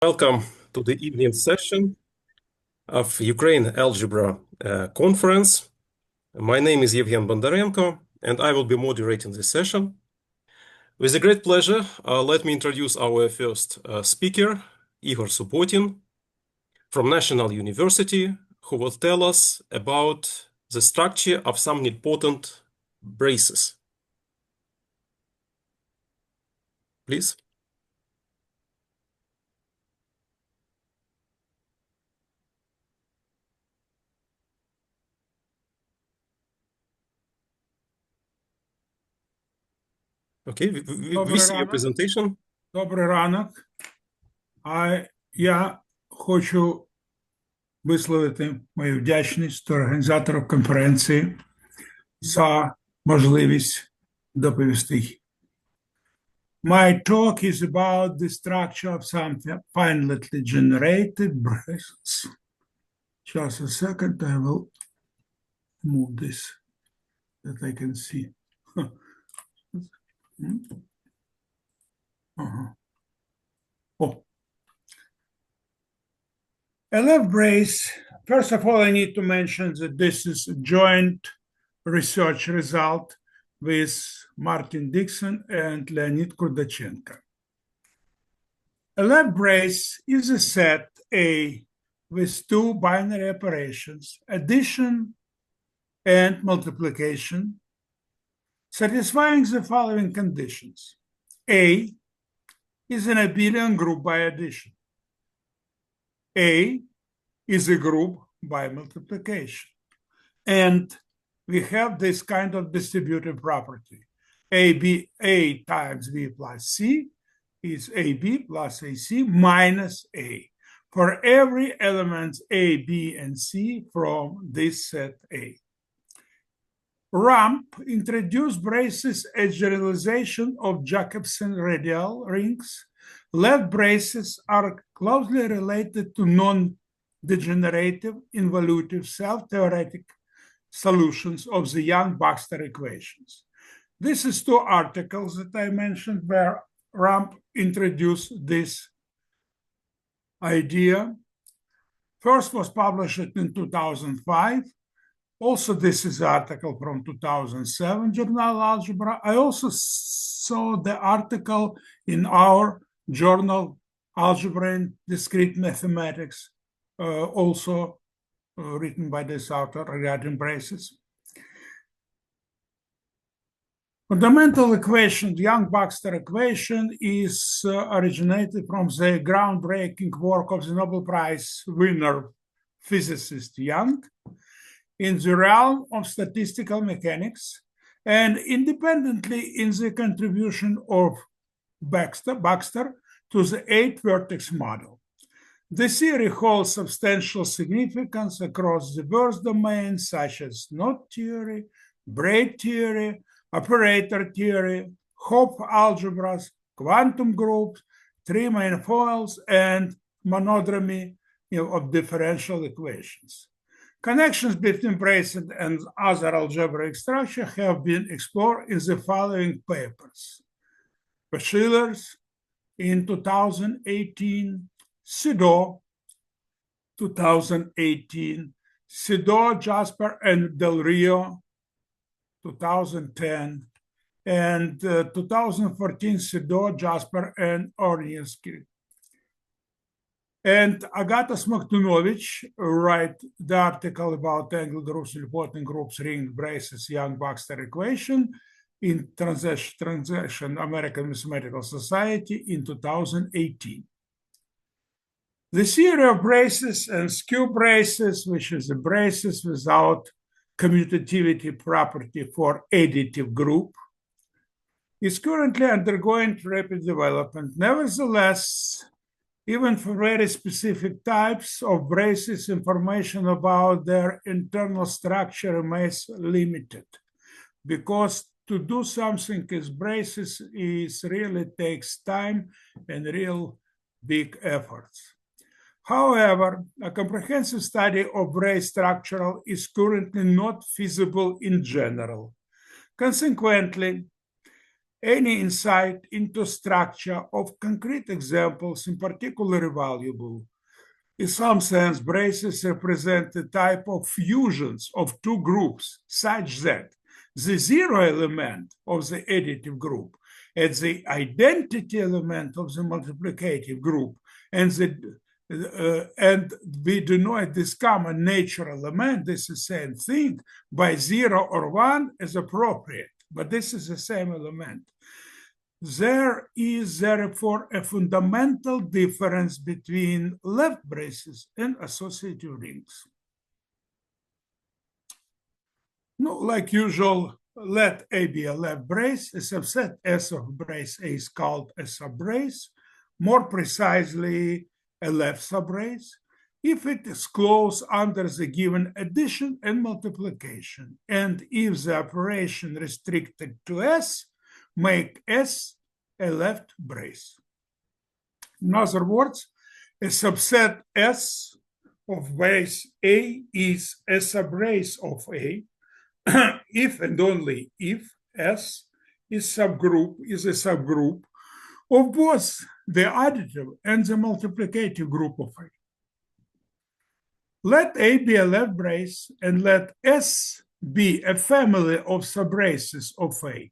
Welcome to the evening session of Ukraine Algebra Conference. My name is Yevgen Bondarenko, and I will be moderating this session. With a great pleasure, let me introduce our first speaker, Igor Subbotin from National University, who will tell us about the structure of some nilpotent braces. Please. Okay, we see your presentation. Добрий ранок. Я хочу висловити мою вдячність організаторам конференції за можливість доповісти. My talk is about the structure of some finitely generated braces. Just a second, I will move this that I can see. A left brace, first of all, I need to mention that this is a joint research result with Martin Dixon and Leonid Kurdachenko. A left brace is a set A with two binary operations, addition and multiplication, satisfying the following conditions. A is an abelian group by addition. A is a group by multiplication. And we have this kind of distributive property. A times B plus C is AB plus AC minus A for every element A, B, and C from this set A. Ramp introduced braces as generalization of Jacobson radial rings. Left braces are closely related to non-degenerative, involutive, self-theoretic solutions of the Young-Baxter equations. This is two articles that I mentioned where Ramp introduced this idea. First was published in 2005. Also, this is an article from 2007, Journal Algebra. I also saw the article in our journal, Algebra and Discrete Mathematics, also written by this author regarding braces. Fundamental equation, the Young-Baxter equation, is originated from the groundbreaking work of the Nobel Prize winner, physicist Young, in the realm of statistical mechanics, and independently in the contribution of Baxter to the 8-vertex model. The theory holds substantial significance across diverse domains such as knot theory, braid theory, operator theory, Hopf algebras, quantum groups, three manifolds, and monodromy of differential equations. Connections between braces and other algebraic structures have been explored in the following papers. Schiller's in 2018, Sido 2018, Sido, Jasper, and Del Rio 2010, and 2014, Sido, Jasper, and Orniewski. And Agata Smaktunovich wrote the article about angle groups, nilpotent groups, ring braces, Young-Baxter equation in Transaction American Mathematical Society in 2018. The theory of braces and skew braces, which is the braces without commutativity property for additive group, is currently undergoing rapid development. Nevertheless, even for very specific types of braces, information about their internal structure remains limited, because to do something as braces really takes time and real big efforts. However, a comprehensive study of brace structure is currently not feasible in general. Consequently, Any insight into structure of concrete examples is particularly valuable. In some sense, braces represent the type of fusions of two groups such that the zero element of the additive group and the identity element of the multiplicative group and we denote this common nature element, this is the same thing, by 0 or 1 as appropriate, but this is the same element. There is therefore a fundamental difference between left braces and associative rings. No, like usual, let A be a left brace. A subset S of brace A is called a subbrace, more precisely a left subbrace, if it is closed under the given addition and multiplication, and if the operation restricted to S, make S a left brace. In other words, a subset S of brace A is a subbrace of A, if and only if S is a subgroup of both the additive and the multiplicative group of A. Let A be a left brace and let S be a family of subbraces of A.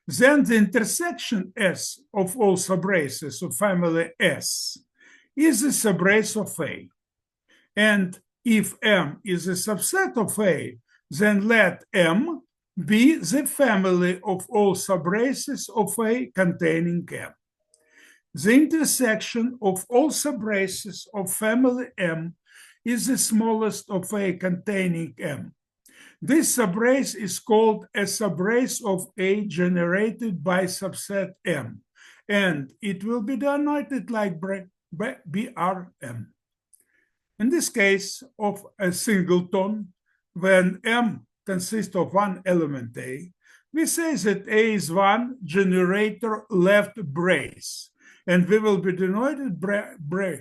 Then the intersection S of all subbraces of family S is a subbrace of A. And if M is a subset of A, then let M be the family of all subbraces of A containing M. The intersection of all subbraces of family M is the smallest of A containing M. This subbrace is called a subbrace of A generated by subset M, and it will be denoted like BRM. In this case of a singleton, when M consists of one element A, we say that A is one generator left brace, and we will be denoted BRA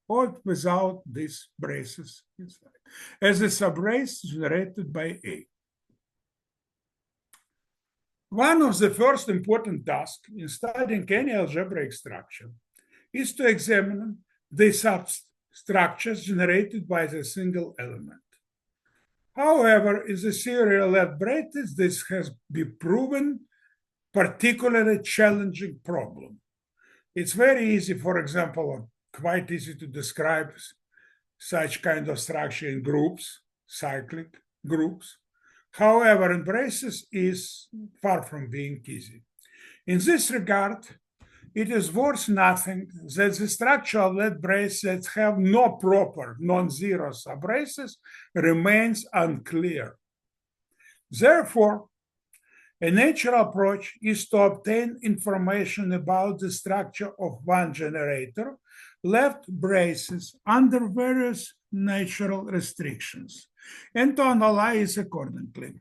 or without these braces inside, as a subbrace generated by A. One of the first important tasks in studying any algebraic structure is to examine the substructures generated by the single element. However, in the theory of left braces, this has been proven particularly challenging problem. It's very easy, for example, quite easy to describe such kind of structure in groups, cyclic groups. However, in braces is far from being easy. In this regard, it is worth nothing that the structure of left braces that have no proper non-zero subbraces remains unclear. Therefore, a natural approach is to obtain information about the structure of one generator left braces under various natural restrictions and to analyze accordingly.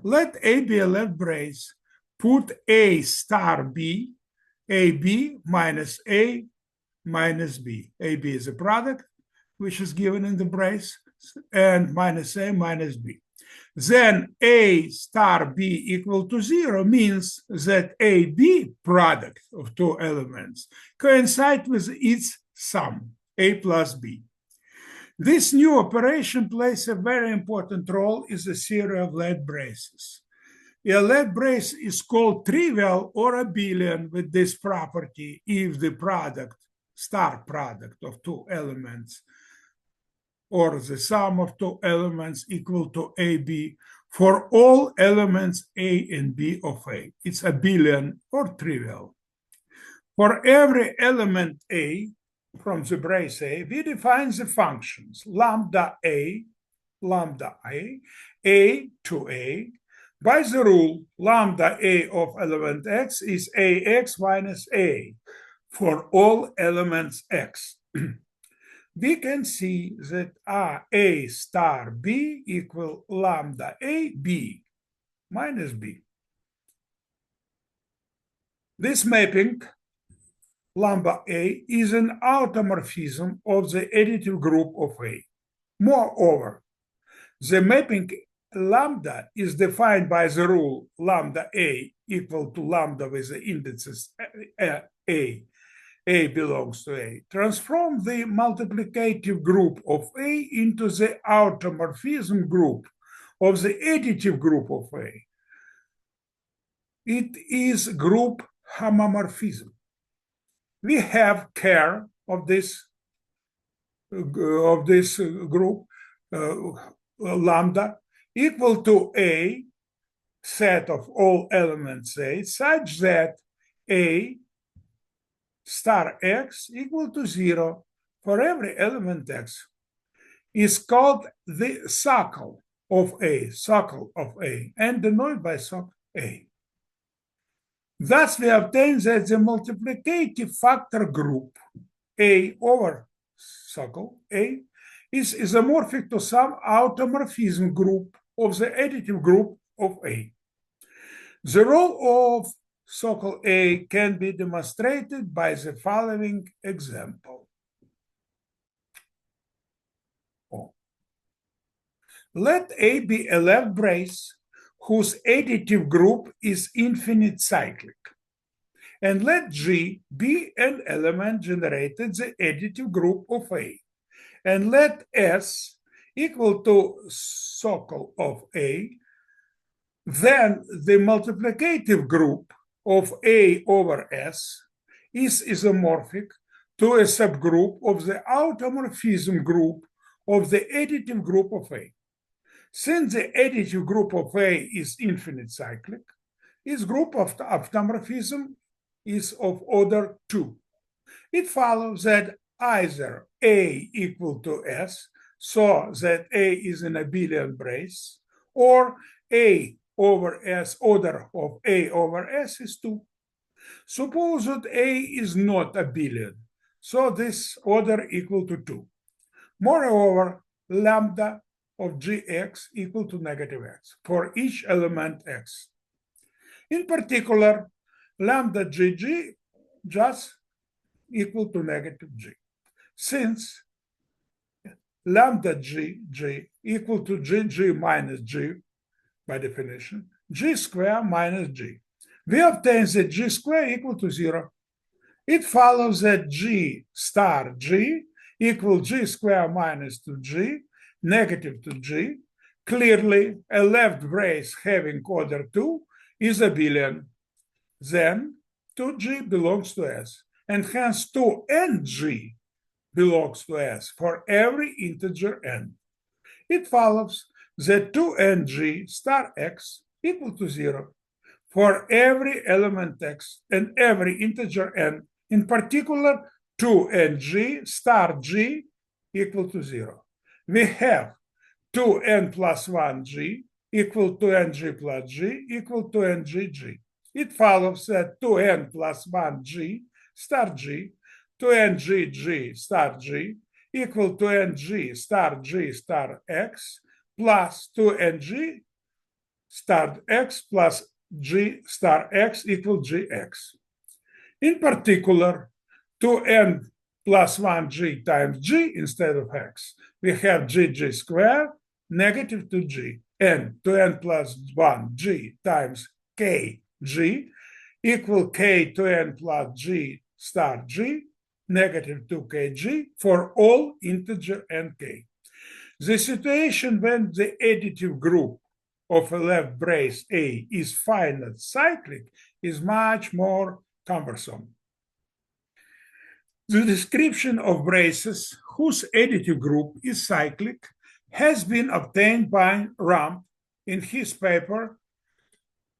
Let A be a left brace, put A star B, AB minus A minus B. AB is a product which is given in the brace, and minus A minus B. Then A star B equal to 0 means that AB product of two elements coincide with its sum, A plus B. This new operation plays a very important role in the theory of left braces. A left brace is called trivial or abelian with this property if the product, star product of two elements, or the sum of two elements equal to AB for all elements A and B of A. It's abelian or trivial. For every element A from the brace A, we define the functions lambda A to A, by the rule lambda A of element X is AX minus A for all elements X. We can see that A star B equal lambda A B minus B. This mapping, lambda A, is an automorphism of the additive group of A. Moreover, the mapping lambda is defined by the rule lambda A equal to lambda with the indices A belongs to A, transform the multiplicative group of A into the automorphism group of the additive group of A. It is group homomorphism. We have care of this group lambda equal to A set of all elements A such that A star X equal to 0 for every element X is called the suckle of A, and denoted by suck A. Thus, we obtain that the multiplicative factor group A over suckle A is isomorphic to some automorphism group of the additive group of A. The role of suckle A can be demonstrated by the following example. Let A be a left brace whose additive group is infinite cyclic. And let G be an element generated the additive group of A. And let S equal to suckle of A. Then the multiplicative group of A over S is isomorphic to a subgroup of the automorphism group of the additive group of A. Since the additive group of A is infinite cyclic, its group of automorphism is of order 2. It follows that either A equal to S, so that A is an abelian brace, or A over S, order of A over S is 2. Suppose that A is not abelian, so this order equal to 2. Moreover, lambda of Gx equal to negative x for each element x. In particular, lambda Gg just equal to negative G. Since lambda Gg equal to Gg minus G, by definition, G square minus G. We obtain that G square equal to 0. It follows that G star G equal G square minus 2G, negative to G. Clearly, a left brace having order 2 is abelian. Then 2G belongs to S, and hence 2 and G belongs to S for every integer n. It follows that 2 and G star X equal to 0 for every element X and every integer n, in particular 2 and G star G equal to 0. We have 2n plus 1G equal to NG plus G equal to NGG. It follows that 2n plus 1G star G to NGG star G equal to NG star G star X plus 2NG star X plus G star X equal GX. In particular, 2n plus 1G times G instead of X. We have GG squared negative to G, and 2n plus 1G times KG equal K 2n plus G star G negative 2kg for all integer nk. The situation when the additive group of a left brace A is finite cyclic is much more cumbersome. The description of braces whose additive group is cyclic has been obtained by Ramp in his paper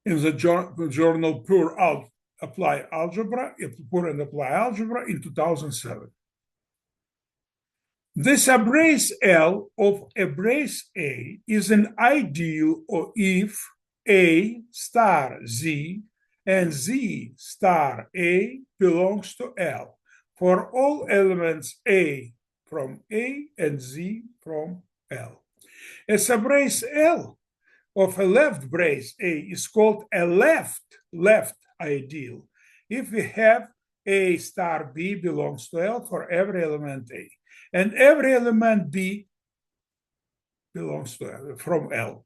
in the journal Pure and Applied Algebra in 2007. The subbrace L of a brace A is an ideal if A star Z and Z star A belongs to L for all elements A from A and Z from L. A subbrace L of a left brace A is called a left ideal if we have A star B belongs to L for every element A, and every element B belongs to L from L.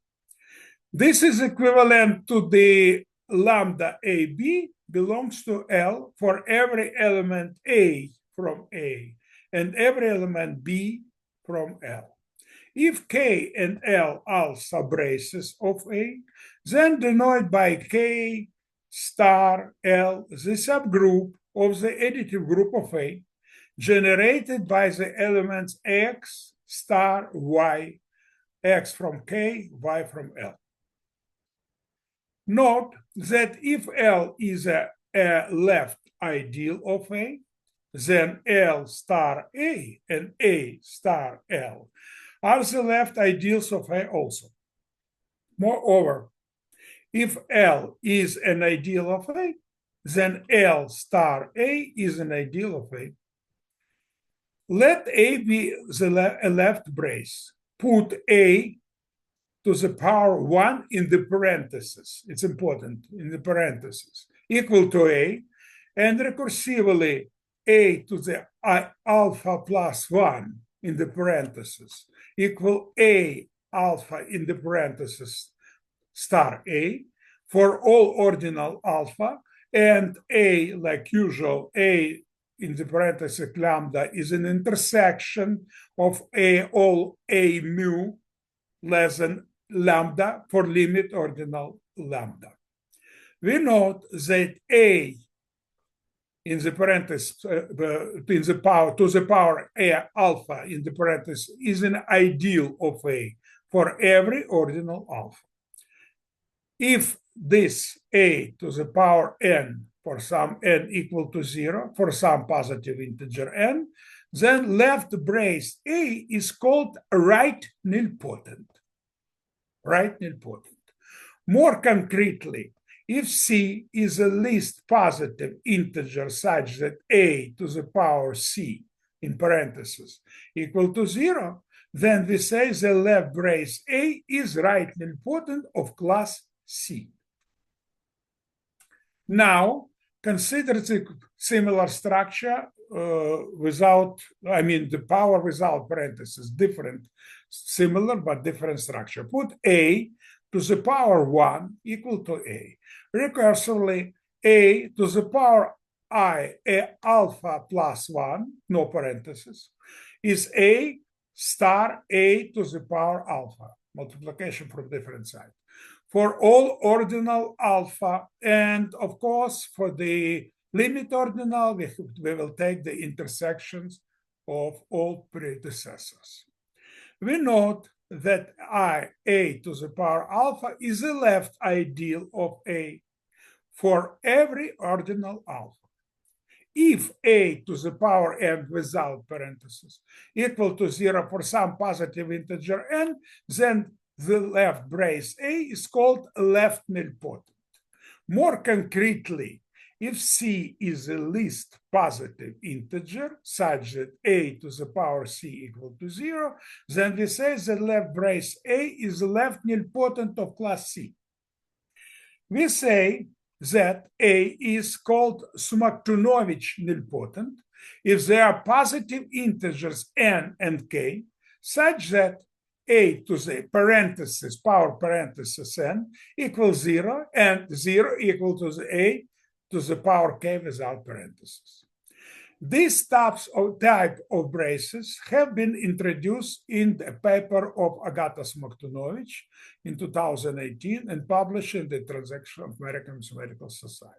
This is equivalent to the lambda AB belongs to L for every element A from A and every element B from L. If K and L are subbraces of A, then denoted by K star L the subgroup of the additive group of A generated by the elements X star Y, X from K, Y from L. Note that if L is a left ideal of A, then L star A and A star L are the left ideals of A also. Moreover, if L is an ideal of A, then L star A is an ideal of A. Let A be a left brace. Put A to the power 1 in the parentheses. It's important, in the parentheses, equal to A, and recursively A to the alpha plus 1 in the parentheses equal A alpha in the parentheses star A for all ordinal alpha, and A, like usual, A in the parentheses lambda is an intersection of all A mu less than lambda for limit ordinal lambda. We note that A in the parentheses to the power A alpha in the parentheses is an ideal of A for every ordinal alpha. If this A to the power n for some n equal to 0 for some positive integer n, then left brace A is called right nilpotent. Right nilpotent. More concretely, if C is a least positive integer such that A to the power C in parentheses equal to 0, then we say the left brace A is right nilpotent of class C. Now, consider the similar structure the power without parentheses, different, similar but different structure. Put A to the power 1 equal to A. Recursively, A to the power I, alpha plus 1, no parentheses, is A star A to the power alpha, multiplication from different sides, for all ordinal alpha, and of course, for the limit ordinal, we will take the intersections of all predecessors. We note that A to the power alpha is a left ideal of A for every ordinal alpha. If A to the power n without parentheses equal to 0 for some positive integer n, then the left brace A is called left nilpotent. More concretely, if C is a least positive integer such that A to the power C equal to 0, then we say the left brace A is left nilpotent of class C. We say that A is called Smaktunovich nilpotent if there are positive integers n and k such that A to the parentheses, power parentheses n equals 0 and 0 equal to the A to the power k without parentheses. These type of braces have been introduced in the paper of Agata Smaktunovich in 2018 and published in the Transaction of American Mathematical Society.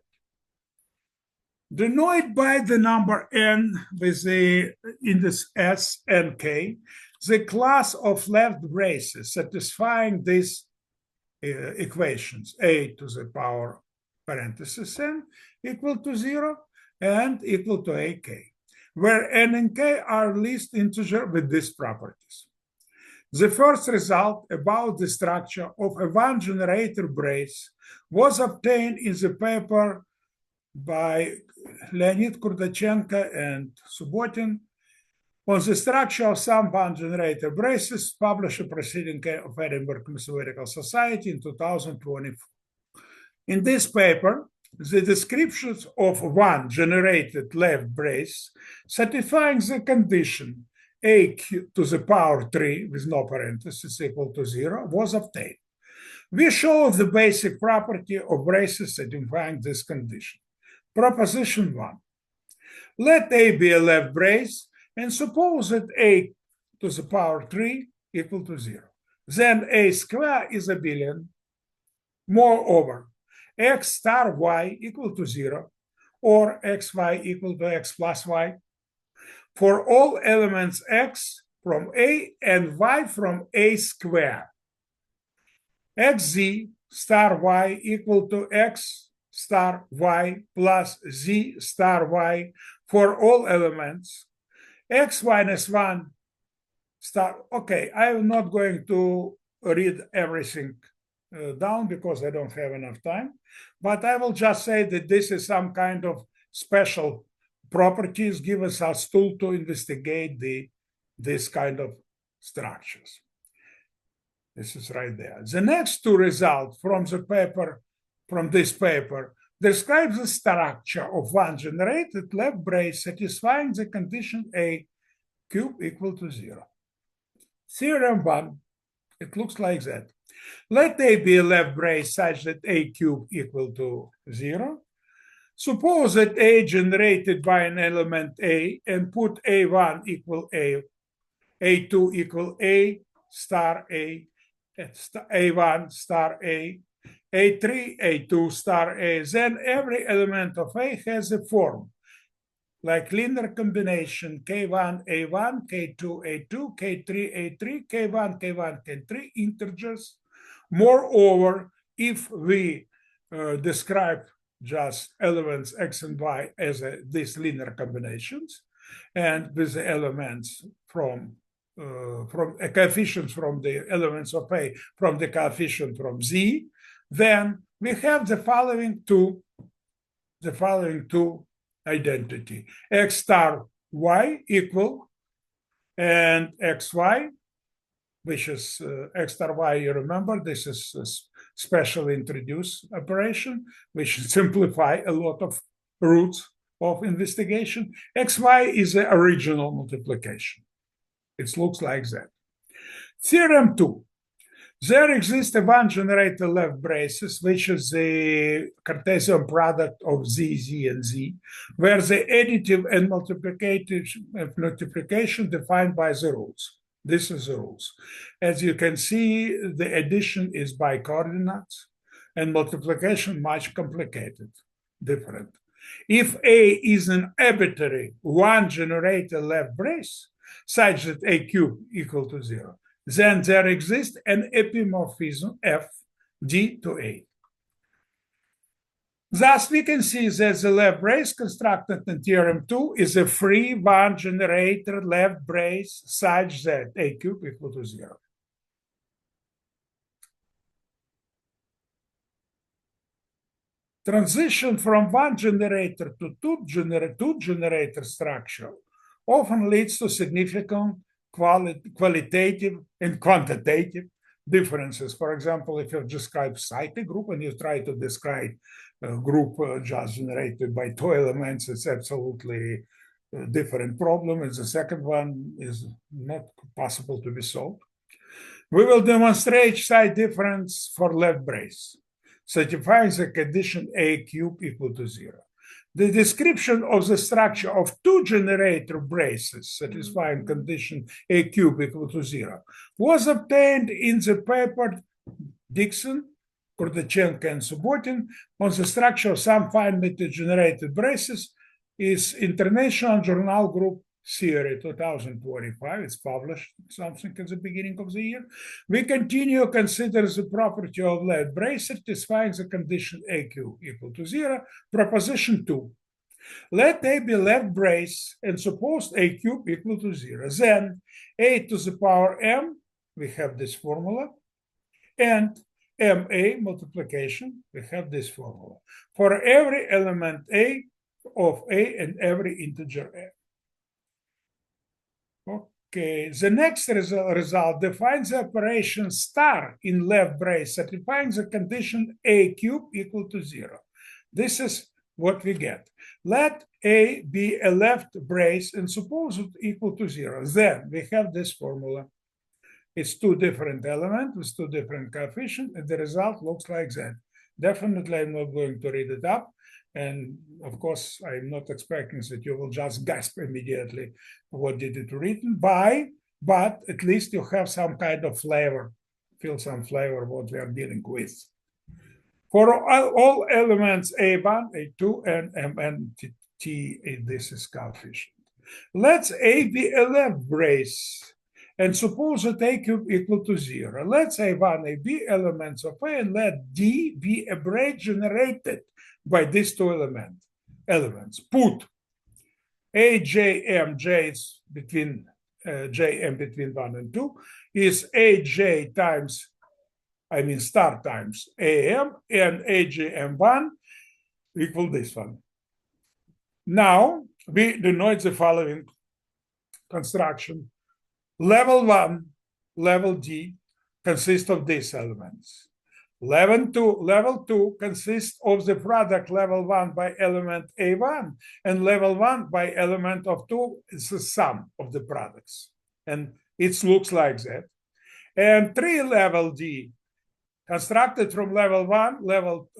Denoted by the number n with the index s and k, the class of left braces satisfying these equations, A to the power parentheses n equal to 0 and equal to ak, where n and k are least integer with these properties. The first result about the structure of a one-generator brace was obtained in the paper by Leonid Kurdachenko and Subbotin on the structure of some one-generator braces, published in Proceeding of Edinburgh Mathematical Society in 2024. In this paper, the descriptions of one generated left brace satisfying the condition A to the power 3 with no parentheses equal to 0 was obtained. We show the basic property of braces satisfying this condition. Proposition 1. Let A be a left brace, and suppose that A to the power 3 equal to 0. Then A square is a billion. Moreover, x star y equal to 0, or xy equal to x plus y, for all elements x from A and y from A square. Xz star y equal to x star y plus z star y for all elements. X minus 1 star. Okay, I'm not going to read everything down because I don't have enough time, but I will just say that this is some kind of special properties give us a tool to investigate this kind of structures. This is right there. The next two results from this paper, describes the structure of one generated left brace satisfying the condition A cube equal to 0. Theorem 1, it looks like that. Let A be a left brace such that A cube equal to 0. Suppose that A generated by an element A and put A1 equal A, A2 equal A star A, A1 star A, A3, A2 star A. Then every element of A has a form like linear combination K1, A1, K2, A2, K3, A3, K1, K1, K3 integers. Moreover, if we describe just elements X and Y as these linear combinations, and with the elements from coefficients from the elements of A from the coefficient from Z, then we have the following two identity. X star Y equal and XY, which is X star Y, you remember, this is a specially introduced operation, which simplify a lot of roots of investigation. XY is the original multiplication. It looks like that. Theorem 2. There exists a one-generator left braces, which is the Cartesian product of Z, Z, and Z, where the additive and multiplication defined by the rules. This is the rules. As you can see, the addition is by coordinates, and multiplication much complicated, different. If A is an arbitrary one-generator left brace, such that A cube equal to 0, then there exists an epimorphism F D to A. Thus, we can see that the left brace constructed in theorem 2 is a free one-generator left brace such that A cube equal to 0. Transition from one generator to two generator structure often leads to significant qualitative and quantitative differences. For example, if you describe cyclic group and you try to describe a group just generated by two elements, it's absolutely a different problem, and the second one is not possible to be solved. We will demonstrate side difference for left brace, satisfying the condition A cube equal to 0. The description of the structure of two generator braces satisfying condition A cube equal to 0 was obtained in the paper Dixon, Kurdachenko, and Subbotin on the structure of some finitely generated braces is International Journal Group Theory 2025. It's published something at the beginning of the year. We continue to consider the property of left brace satisfying the condition AQ equal to 0. Proposition 2. Let A be left brace and suppose A cube equal to 0. Then A to the power M, we have this formula, and MA multiplication, we have this formula. For every element A of A and every integer A. Okay, the next result defines the operation star in left brace, satisfying the condition A cube equal to 0. This is what we get. Let A be a left brace and suppose it equal to 0. Then we have this formula. It's two different elements with two different coefficients, and the result looks like that. Definitely, I'm not going to read it up. And of course, I'm not expecting that you will just gasp immediately what did it written by, but at least you have some kind of flavor, feel some flavor of what we are dealing with. For all elements A1, A2, and MNT, this is coefficient. Let's A be a left brace and suppose that A cube equal to 0. Let's A1, AB elements of A and let D be a brace generated by these two elements. Put AJ, J is between JM between 1 and 2 is AJ times, star times AM, and AJM1 equal this one. Now, we denote the following construction. Level 1, level D consists of these elements. Level 2 consists of the product level 1 by element A1, and level 1 by element of 2 is the sum of the products. And it looks like that. And 3 level D constructed from level 1, level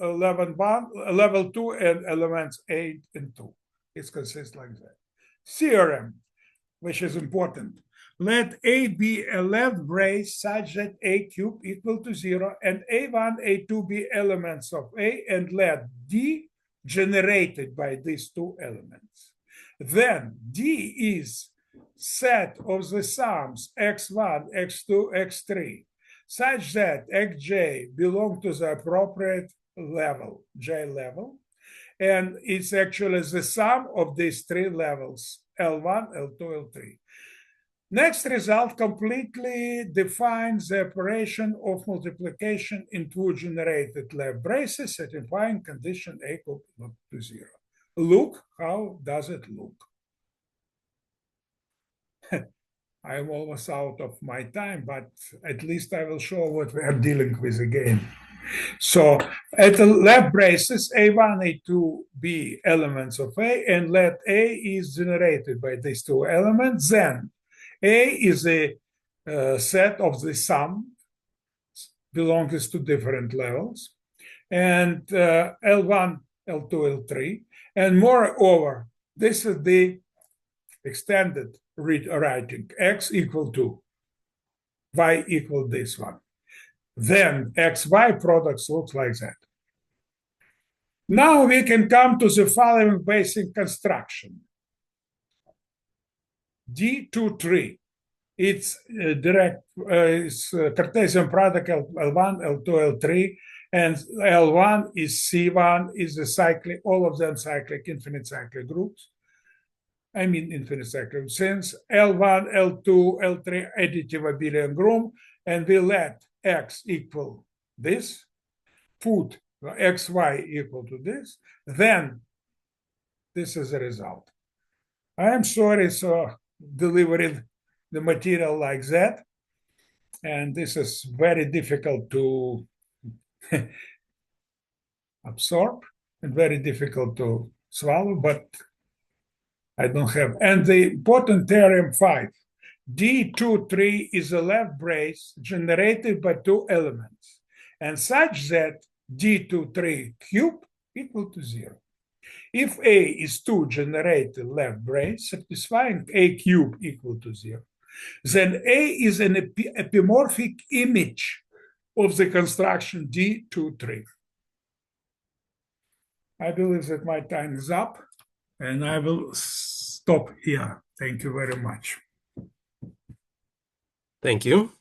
2, and elements 8 and 2. It consists like that. Theorem, which is important. Let A be a left brace such that A cube equal to 0 and A1, A2 be elements of A, and let D generated by these two elements. Then D is set of the sums x1, x2, x3 such that xj belong to the appropriate level, j level, and it's actually the sum of these three levels, L1, L2, L3. Next result completely defines the operation of multiplication in two generated left braces, satisfying condition A equal to 0. Look, how does it look? I'm almost out of my time, but at least I will show what we are dealing with again. So at the left braces, A1, A2 be elements of A, and let A is generated by these two elements. Then A is a set of the sum, belongs to different levels, and L1, L2, L3. And moreover, this is the extended writing, x equal to y equal this one. Then xy products looks like that. Now we can come to the following basic construction. D23, it's direct, it's Cartesian product L1, L2, L3, and L1 is C1, is the cyclic, all of them cyclic, infinite cyclic groups. Infinite cyclic, since L1, L2, L3 additive abelian group, and we let x equal this, put xy equal to this, then this is the result. I am sorry for delivering the material like that, and this is very difficult to absorb and very difficult to swallow, but I don't have. And the important theorem 5, D23 is a left brace generated by two elements, and such that D23 cube equal to 0. If A is 2 generated left brace satisfying A cube equal to 0, then A is an epimorphic image of the construction D23. I believe that my time is up, and I will stop here. Thank you very much. Thank you.